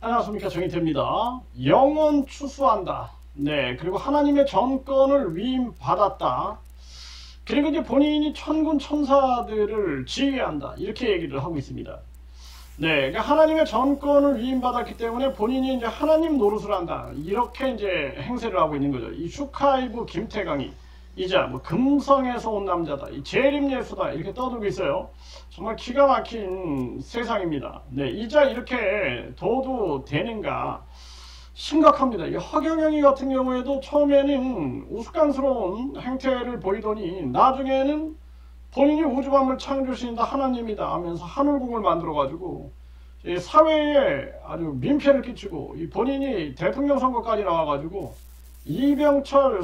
안녕하십니까, 정의태입니다. 영원 추수한다. 네, 그리고 하나님의 정권을 위임받았다. 그리고 이제 본인이 천군 천사들을 지휘한다. 이렇게 얘기를 하고 있습니다. 네, 그러니까 하나님의 정권을 위임받았기 때문에 본인이 이제 하나님 노릇을 한다. 이렇게 이제 행세를 하고 있는 거죠. 이 슈카이브 김태강이 이자 뭐 금성에서 온 남자다, 이 재림예수다, 이렇게 떠들고 있어요. 정말 기가 막힌 세상입니다. 네, 이자 이렇게 둬도 되는가 심각합니다. 이 허경영이 같은 경우에도 처음에는 우스꽝스러운 행태를 보이더니 나중에는 본인이 우주만물 창조신이다, 하나님이다 하면서 하늘궁을 만들어 가지고 사회에 아주 민폐를 끼치고, 본인이 대통령 선거까지 나와 가지고 이병철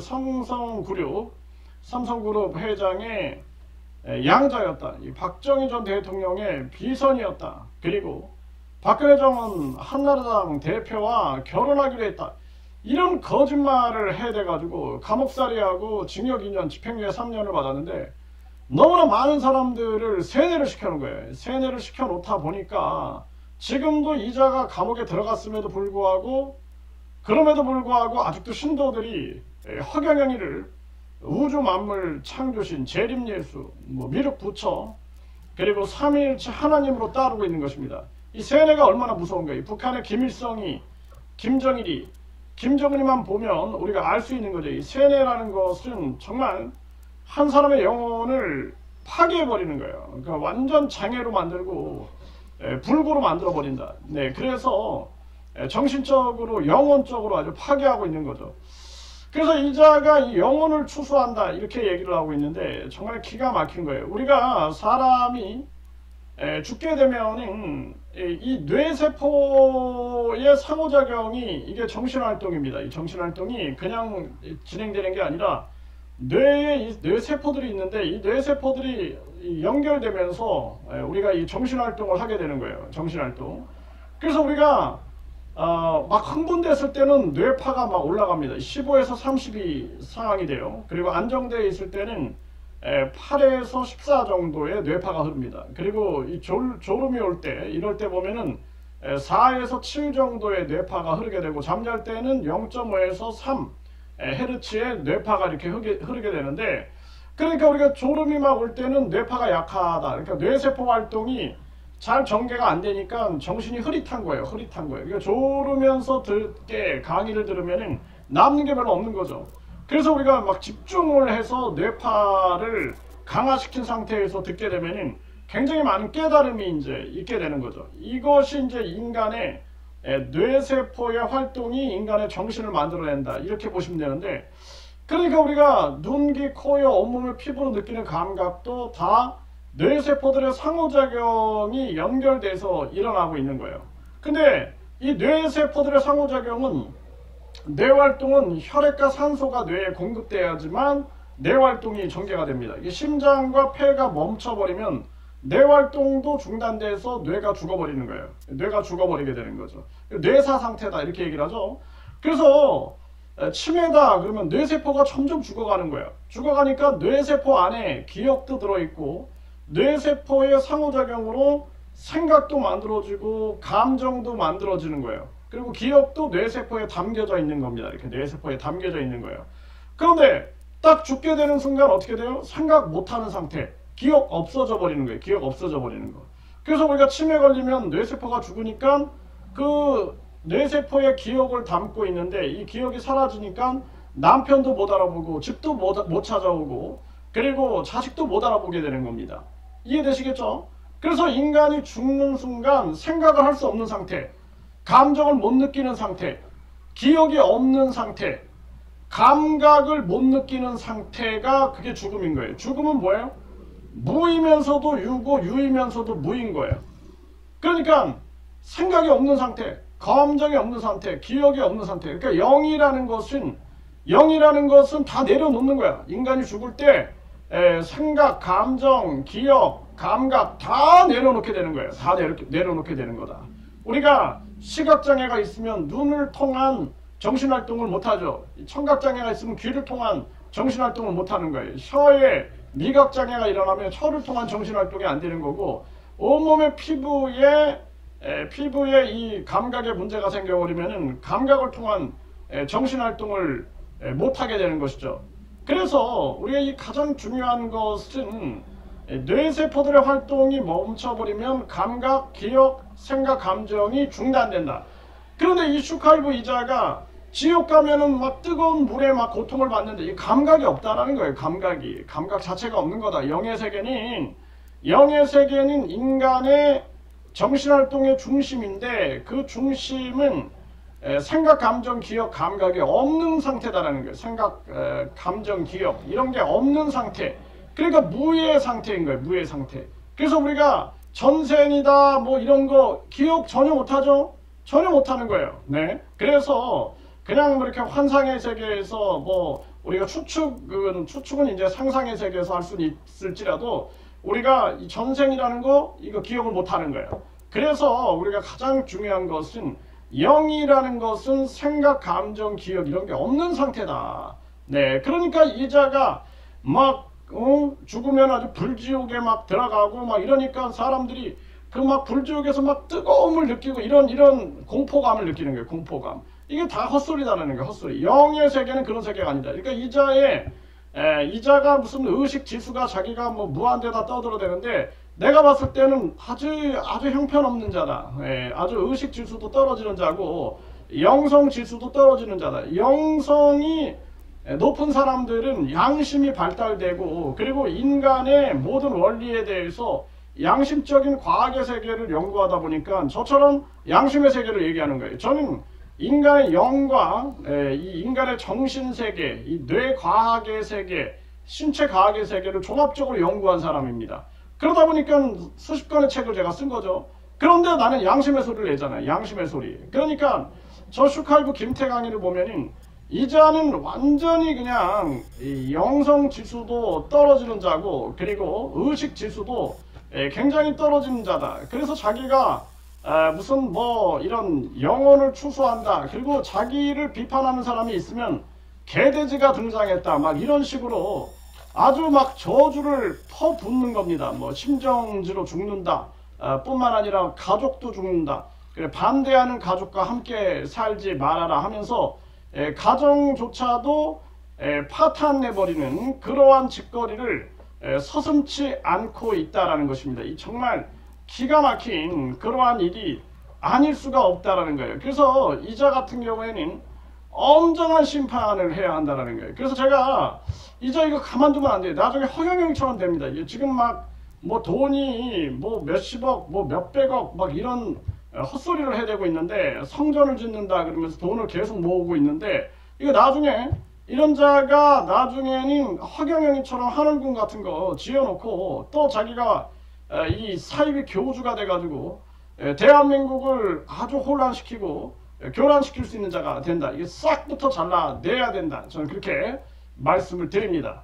삼성그룹 회장의 양자였다. 박정희 전 대통령의 비선이었다. 그리고 박근혜 전 한나라당 대표와 결혼하기로 했다. 이런 거짓말을 해대가지고 감옥살이하고 징역 2년, 집행유예 3년을 받았는데, 너무나 많은 사람들을 세뇌를 시켜놓은 거예요. 세뇌를 시켜놓다 보니까 지금도 이자가 감옥에 들어갔음에도 불구하고, 아직도 신도들이 허경영이를 우주 만물 창조신, 재림예수, 미륵부처, 그리고 삼위일체 하나님으로 따르고 있는 것입니다. 이 세뇌가 얼마나 무서운 거예요. 북한의 김일성이, 김정일이, 김정은이만 보면 우리가 알 수 있는 거죠. 이 세뇌라는 것은 정말 한 사람의 영혼을 파괴해버리는 거예요. 그러니까 완전 장애로 만들고 불구로 만들어버린다. 네, 그래서 정신적으로, 영혼적으로 아주 파괴하고 있는 거죠. 그래서 이자가 이 영혼을 추수한다, 이렇게 얘기를 하고 있는데 정말 기가 막힌 거예요. 우리가 사람이 죽게 되면은 이 뇌세포의 상호작용이, 이게 정신활동입니다. 이 정신활동이 그냥 진행되는 게 아니라 뇌에 뇌세포들이 있는데, 이 뇌세포들이 연결되면서 우리가 이 정신활동을 하게 되는 거예요. 정신활동. 그래서 우리가 막 흥분됐을 때는 뇌파가 막 올라갑니다. 15에서 30이 상황이 돼요. 그리고 안정되어 있을 때는 8에서 14 정도의 뇌파가 흐릅니다. 그리고 이 졸음이 올 때, 이럴 때 보면은 4에서 7 정도의 뇌파가 흐르게 되고, 잠잘 때는 0.5에서 3 헤르츠의 뇌파가 이렇게 흐르게 되는데, 그러니까 우리가 졸음이 막 올 때는 뇌파가 약하다. 그러니까 뇌세포 활동이 잘 전개가 안 되니까 정신이 흐릿한 거예요. 그러니까 졸으면서 듣게 강의를 들으면은 남는 게 별로 없는 거죠. 그래서 우리가 막 집중을 해서 뇌파를 강화시킨 상태에서 듣게 되면은 굉장히 많은 깨달음이 이제 있게 되는 거죠. 이것이 이제 인간의 뇌세포의 활동이 인간의 정신을 만들어낸다, 이렇게 보시면 되는데, 그러니까 우리가 눈, 귀, 코, 여, 온몸의 피부로 느끼는 감각도 다 뇌세포들의 상호작용이 연결돼서 일어나고 있는 거예요. 근데 이 뇌세포들의 상호작용은, 뇌활동은 혈액과 산소가 뇌에 공급돼야지만 뇌활동이 전개가 됩니다. 이게 심장과 폐가 멈춰버리면 뇌활동도 중단돼서 뇌가 죽어버리는 거예요. 뇌가 죽어버리게 되는 거죠. 뇌사 상태다, 이렇게 얘기를 하죠. 그래서 치매다 그러면 뇌세포가 점점 죽어가는 거예요. 죽어가니까 뇌세포 안에 기억도 들어있고, 뇌세포의 상호작용으로 생각도 만들어지고 감정도 만들어지는 거예요. 그리고 기억도 뇌세포에 담겨져 있는 겁니다. 이렇게 뇌세포에 담겨져 있는 거예요. 그런데 딱 죽게 되는 순간 어떻게 돼요? 생각 못하는 상태, 기억 없어져 버리는 거예요. 기억 없어져 버리는 거. 그래서 우리가 치매 걸리면 뇌세포가 죽으니까 그 뇌세포의 기억을 담고 있는데, 이 기억이 사라지니까 남편도 못 알아보고, 집도 못 찾아오고, 그리고 자식도 못 알아보게 되는 겁니다. 이해되시겠죠? 그래서 인간이 죽는 순간 생각을 할 수 없는 상태, 감정을 못 느끼는 상태, 기억이 없는 상태, 감각을 못 느끼는 상태가 그게 죽음인 거예요. 죽음은 뭐예요? 무이면서도 유고, 유이면서도 무인 거예요. 그러니까 생각이 없는 상태, 감정이 없는 상태, 기억이 없는 상태. 그러니까 영이라는 것은 다 내려놓는 거야. 인간이 죽을 때 생각, 감정, 기억, 감각 다 내려놓게 되는 거예요. 다 내려놓게 되는 거다. 우리가 시각장애가 있으면 눈을 통한 정신활동을 못하죠. 청각장애가 있으면 귀를 통한 정신활동을 못하는 거예요. 혀에 미각장애가 일어나면 혀를 통한 정신활동이 안 되는 거고, 온몸의 피부에 피부에 이 감각에 문제가 생겨버리면은 감각을 통한 정신활동을 못하게 되는 것이죠. 그래서 우리가 이 가장 중요한 것은 뇌세포들의 활동이 멈춰버리면 감각, 기억, 생각, 감정이 중단된다. 그런데 이 슈카이브 이자가 지옥 가면은 막 뜨거운 물에 막 고통을 받는데 이 감각이 없다라는 거예요. 감각 자체가 없는 거다. 영의 세계는 인간의 정신활동의 중심인데 그 중심은 생각, 감정, 기억, 감각이 없는 상태다라는 거예요. 생각, 감정, 기억 이런 게 없는 상태. 그러니까 무의 상태인 거예요. 무의 상태. 그래서 우리가 전생이다 뭐 이런 거 기억 전혀 못하죠. 전혀 못하는 거예요. 네. 그래서 그냥 뭐 이렇게 환상의 세계에서 뭐 우리가 추측은 이제 상상의 세계에서 할 수는 있을지라도 우리가 이 전생이라는 거 이거 기억을 못하는 거예요. 그래서 우리가 가장 중요한 것은 영이라는 것은 생각, 감정, 기억 이런 게 없는 상태다. 네, 그러니까 이자가 막 죽으면 아주 불지옥에 막 들어가고 막 이러니까 사람들이 그 막 불지옥에서 막 뜨거움을 느끼고 이런 공포감을 느끼는 거예요. 공포감. 이게 다 헛소리다라는 거예요. 헛소리. 영의 세계는 그런 세계가 아니다. 그러니까 이자가 무슨 의식 지수가 자기가 뭐 무한대다 떠들어대는데 내가 봤을 때는 아주 형편없는 자다. 아주 의식 지수도 떨어지는 자고 영성 지수도 떨어지는 자다. 영성이 높은 사람들은 양심이 발달되고 그리고 인간의 모든 원리에 대해서 양심적인 과학의 세계를 연구하다 보니까 저처럼 양심의 세계를 얘기하는 거예요. 저는 인간의 영과 이 인간의 정신세계, 이 뇌과학의 세계, 신체과학의 세계를 종합적으로 연구한 사람입니다. 그러다 보니까 수십 권의 책을 제가 쓴 거죠. 그런데 나는 양심의 소리를 내잖아요. 양심의 소리. 그러니까 저 슈카이브 김태 강의를 보면은 이자는 완전히 그냥 이 영성 지수도 떨어지는 자고 그리고 의식 지수도 굉장히 떨어지는 자다. 그래서 자기가 무슨 뭐 이런 영혼을 추수한다. 그리고 자기를 비판하는 사람이 있으면 개돼지가 등장했다. 막 이런 식으로 아주 막 저주를 퍼붓는 겁니다. 뭐 심정지로 죽는다. 뿐만 아니라 가족도 죽는다. 그래 반대하는 가족과 함께 살지 말아라 하면서 가정조차도 파탄내버리는 그러한 짓거리를 서슴지 않고 있다라는 것입니다. 이 정말 기가 막힌 그러한 일이 아닐 수가 없다라는 거예요. 그래서 이자 같은 경우에는 엄정한 심판을 해야 한다라는 거예요. 그래서 제가 이자 이거 가만두면 안 돼요. 나중에 허경영처럼 됩니다. 지금 막 뭐 돈이 뭐 몇십억 뭐 몇백억 막 이런 헛소리를 해대고 있는데 성전을 짓는다 그러면서 돈을 계속 모으고 있는데 이거 나중에 이런 자가 나중에는 허경영이처럼 하늘궁 같은 거 지어놓고 또 자기가 이 사이비 교주가 돼가지고 대한민국을 아주 혼란시키고 교란시킬 수 있는 자가 된다. 이게 싹부터 잘라내야 된다. 저는 그렇게 말씀을 드립니다.